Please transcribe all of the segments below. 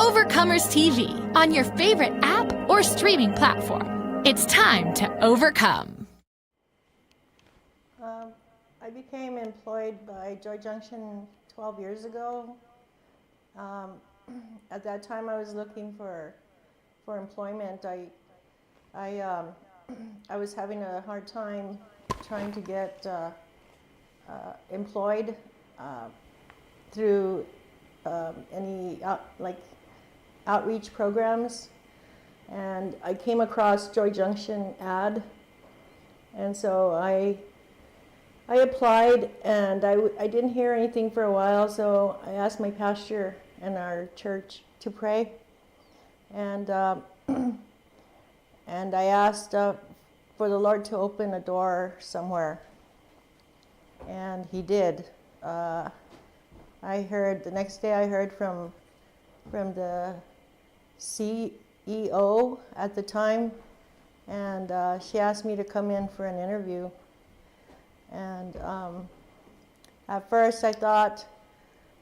Overcomers TV on your favorite app or streaming platform. It's time to overcome. I became employed by Joy Junction 12 years ago. At that time, I was looking for employment. I was having a hard time trying to get employed through any outreach programs, and I came across Joy Junction ad, and so I applied, and I didn't hear anything for a while, so I asked my pastor in our church to pray, and and I asked for the Lord to open a door somewhere, and He did. The next day I heard from the CEO at the time, and she asked me to come in for an interview. And at first I thought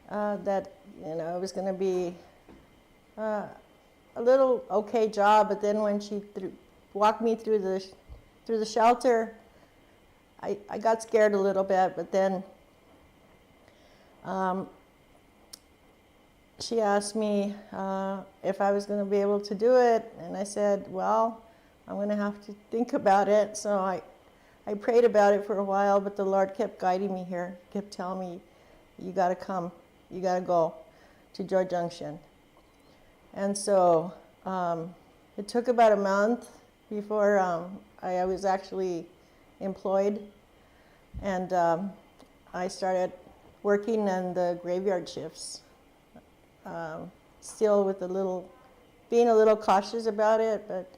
that it was going to be a little okay job, but then when she walked me through the shelter, I got scared a little bit, but then she asked me if I was going to be able to do it, and I said, well, I'm going to have to think about it. So I prayed about it for a while, but the Lord kept guiding me here, kept telling me, you got to come, you got to go to Joy Junction. And so it took about a month before I was actually employed, and I started working in the graveyard shifts. Still with being a little cautious about it, but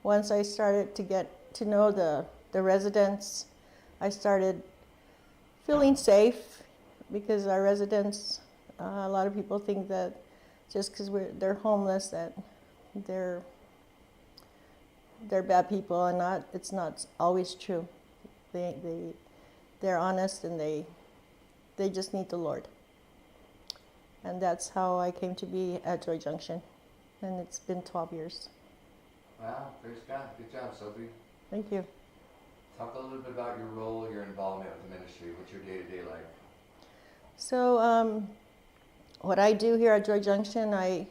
once I started to get to know the residents, I started feeling safe, because our residents, a lot of people think that just because they're homeless that they're bad people, and it's not always true. They're honest, and they just need the Lord. And that's how I came to be at Joy Junction, and it's been 12 years. Wow, praise God. Good job, Sophie. Thank you. Talk a little bit about your role, your involvement with the ministry. What's your day-to-day like? So what I do here at Joy Junction, I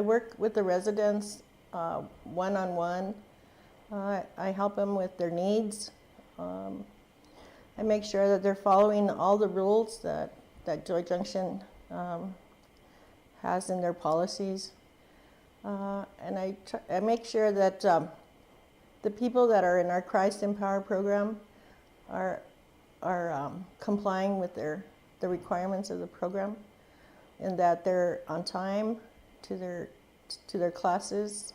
work with the residents one-on-one. I help them with their needs. I make sure that they're following all the rules that Joy Junction has in their policies. And I make sure that the people that are in our Christ Empower program are complying with the requirements of the program, and that they're on time to their classes,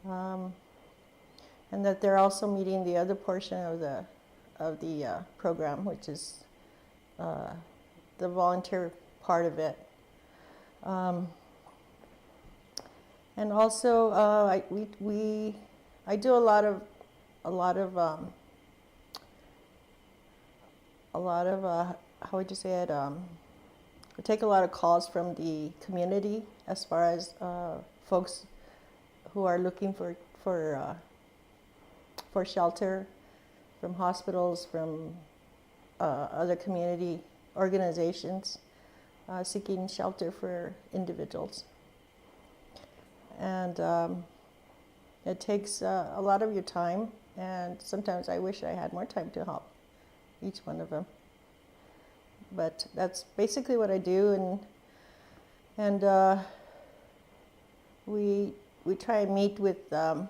and that they're also meeting the other portion of the program, which is the volunteer part of it. And also, I do a lot of how would you say it? I take a lot of calls from the community as far as folks who are looking for shelter from hospitals, from other community organizations seeking shelter for individuals. And it takes a lot of your time, and sometimes I wish I had more time to help each one of them. But that's basically what I do, and we try and meet with the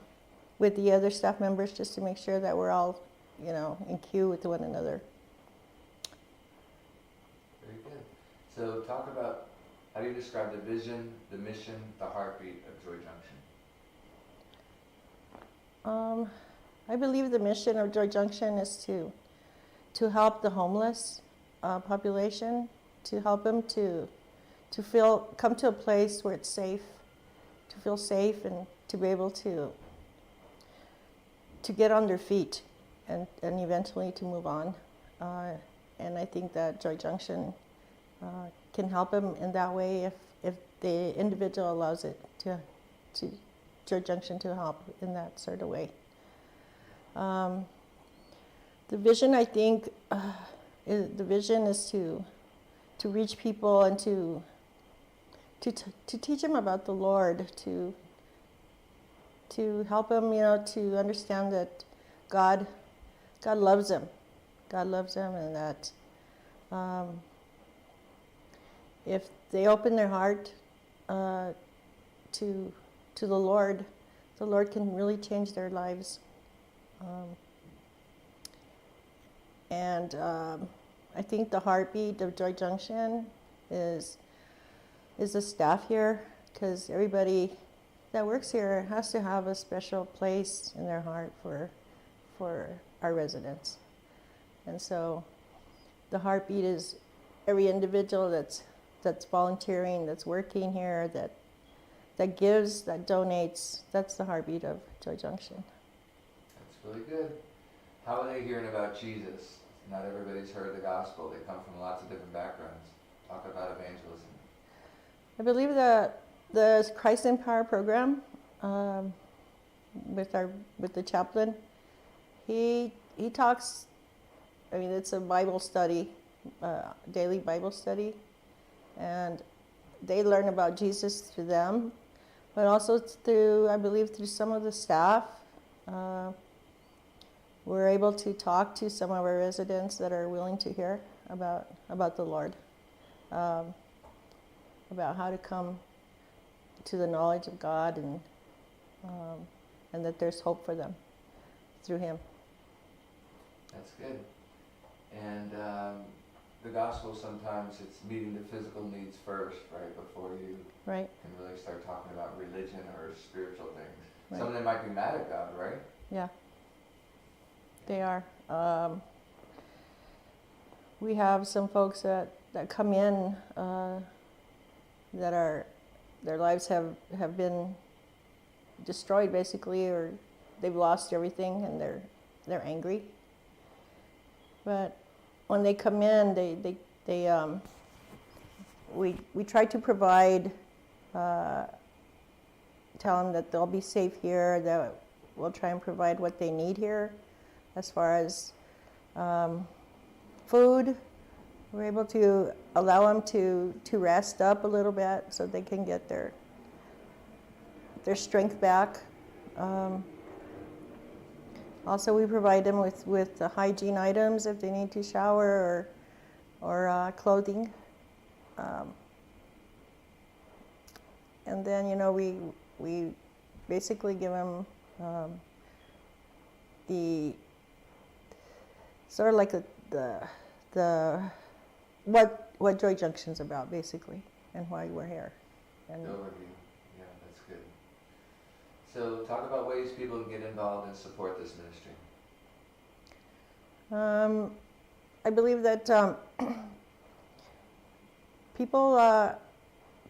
other staff members just to make sure that we're all in queue with one another. Very good. So talk about, how do you describe the vision, the mission, the heartbeat of Joy Junction? I believe the mission of Joy Junction is to help the homeless population, to help them to come to a place where it's safe, to feel safe, and to be able to get on their feet and eventually to move on. And I think that Joy Junction can help them in that way if the individual allows it to Joy Junction to help in that sort of way. The vision, I think, the vision is to reach people and to teach them about the Lord, to help them, to understand that God loves them. God loves them, and that if they open their heart to the Lord can really change their lives. I think the heartbeat of Joy Junction is the staff here, because everybody that works here has to have a special place in their heart for our residents. And so the heartbeat is every individual that's volunteering, that's working here, that gives, that donates. That's the heartbeat of Joy Junction. That's really good. How are they hearing about Jesus? Not everybody's heard the gospel. They come from lots of different backgrounds. Talk about evangelism. I believe that the Christ in Power program with the chaplain, he talks. I mean, it's a Bible study, daily Bible study, and they learn about Jesus through them, but also through, I believe, through some of the staff. We're able to talk to some of our residents that are willing to hear about the Lord, about how to come to the knowledge of God, and that there's hope for them through Him. That's good. And the gospel, sometimes it's meeting the physical needs first, right, before you Right. can really start talking about religion or spiritual things. Right. Some of them might be mad at God, right? Yeah, they are. We have some folks that come in that their lives have been destroyed, basically, or they've lost everything, and they're angry. But when they come in, we try to provide, tell them that they'll be safe here, that we'll try and provide what they need here as far as food. We're able to allow them to rest up a little bit so they can get their strength back. Also, we provide them with hygiene items if they need to shower or clothing. And then, we basically give them the sort of like the what Joy Junction's about, basically, and why we're here. And The overview. Yeah, that's good. So talk about ways people can get involved and support this ministry. I believe that people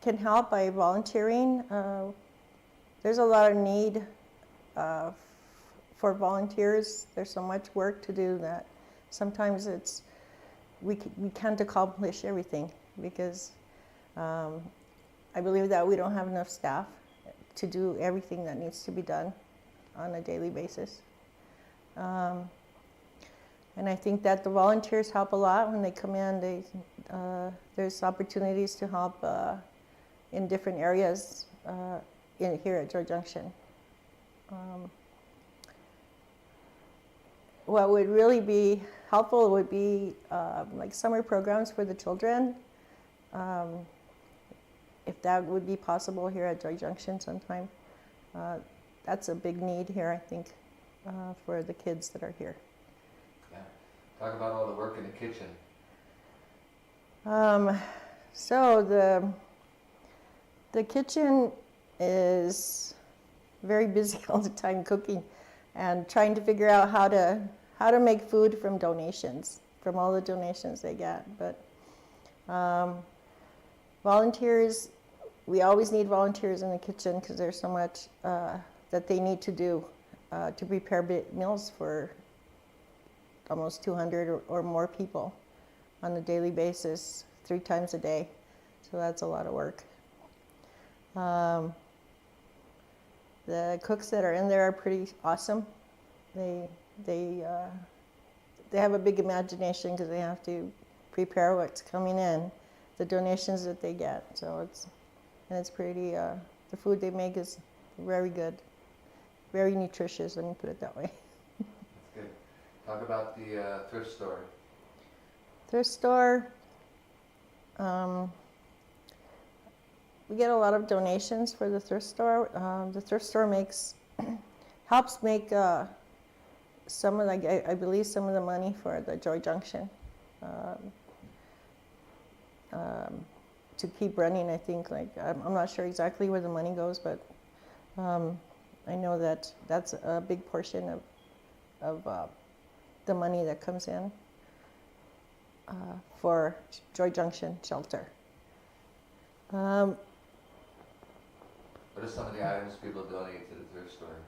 can help by volunteering. There's a lot of need for volunteers. There's so much work to do that sometimes we can't accomplish everything, because I believe that we don't have enough staff to do everything that needs to be done on a daily basis. And I think that the volunteers help a lot when they come in. There's opportunities to help in different areas here at Joy Junction. What would really be helpful would be like summer programs for the children. If that would be possible here at Joy Junction sometime. That's a big need here, I think, for the kids that are here. Yeah. Talk about all the work in the kitchen. So the kitchen is very busy all the time cooking and trying to figure out how to make food from donations, from all the donations they get. But volunteers, we always need volunteers in the kitchen because there's so much that they need to do to prepare meals for almost 200 or more people on a daily basis, 3 times a day. So that's a lot of work. The cooks that are in there are pretty awesome. They have a big imagination because they have to prepare what's coming in, the donations that they get. So it's pretty. The food they make is very good, very nutritious. Let me put it that way. That's good. Talk about the thrift store. Thrift store. We get a lot of donations for the thrift store. The thrift store helps make some of I believe some of the money for the Joy Junction to keep running. I think I'm not sure exactly where the money goes, but I know that that's a big portion of the money that comes in for Joy Junction shelter. What are some of the items people donate to the thrift store?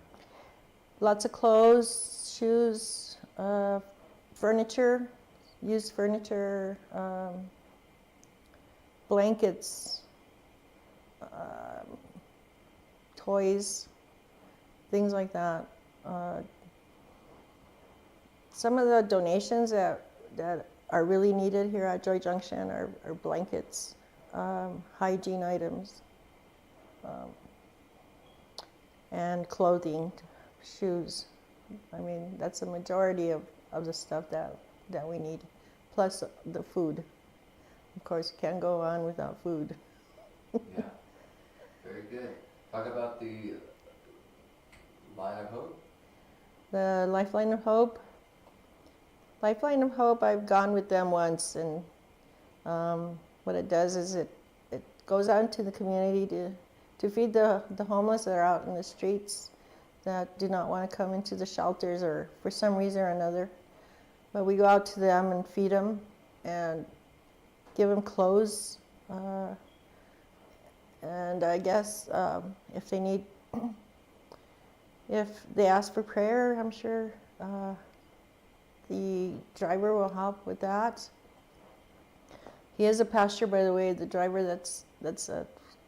Lots of clothes, shoes, furniture, used furniture, blankets, toys, things like that. Some of the donations that are really needed here at Joy Junction are blankets, hygiene items, and clothing, shoes. I mean, that's a majority of the stuff that we need, plus the food. Of course, you can't go on without food. Yeah, very good. Talk about the Line of Hope. The Lifeline of Hope. Lifeline of Hope, I've gone with them once, and what it does is it goes out into the community to feed the homeless that are out in the streets that do not want to come into the shelters or for some reason or another. But we go out to them and feed them and give them clothes. And I guess if they ask for prayer, I'm sure the driver will help with that. He is a pastor, by the way, the driver that's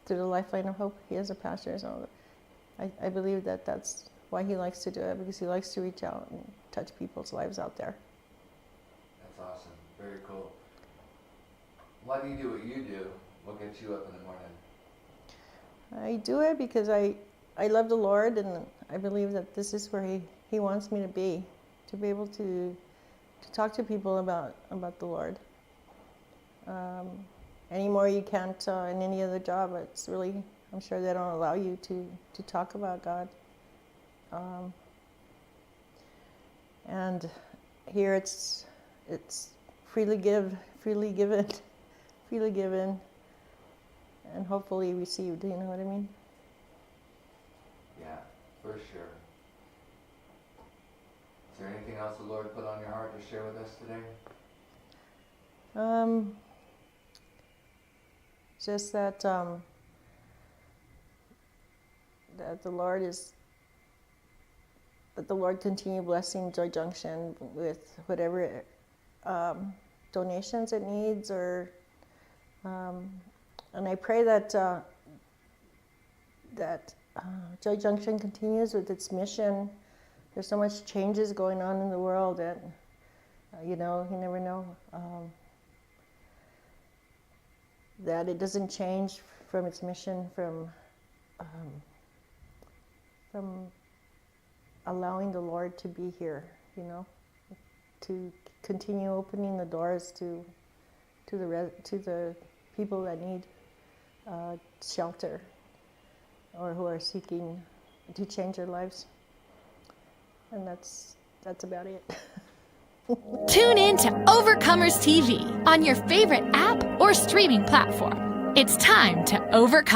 through the Lifeline of Hope. He is a pastor, so I believe that's why he likes to do it, because he likes to reach out and touch people's lives out there. That's awesome. Very cool. Why do you do what you do? What gets you up in the morning? I do it because I love the Lord, and I believe that this is where He wants me to be able to talk to people about the Lord. Anymore you can't in any other job. It's really, I'm sure they don't allow you to talk about God. And here it's freely given, and hopefully received. You know what I mean? Yeah, for sure. Is there anything else the Lord put on your heart to share with us today? Just that that the Lord continue blessing Joy Junction with whatever donations it needs, or and I pray that Joy Junction continues with its mission. There's so much changes going on in the world that you never know. That it doesn't change from its mission, from allowing the Lord to be here, to continue opening the doors to the people that need shelter or who are seeking to change their lives. And that's about it. Tune in to Overcomers TV on your favorite app or streaming platform. It's time to overcome.